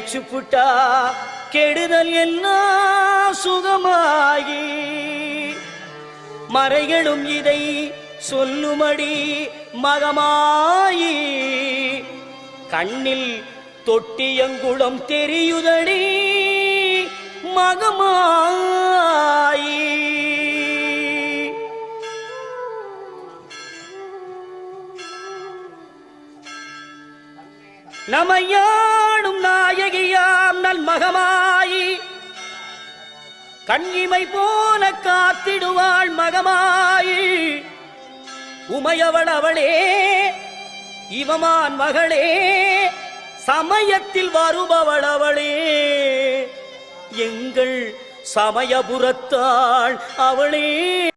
நினைச்சு புட்டா கெடுதல் எல்லாம் சுகமாகி மறைகளும் இதை சொல்லுமடி மகமாயி கண்ணில் தொட்டியங்குளம் தெரியுதடி மகமாயி நமையாடும் நாயகியாம் நல் மகமாயி கண்ணிமை போல காத்திடுவாள் மகமாயி உமையவள் அவளே இவமான் மகளே சமயத்தில் வருபவள் அவளே எங்கள் சமயபுரத்தாள் அவளே.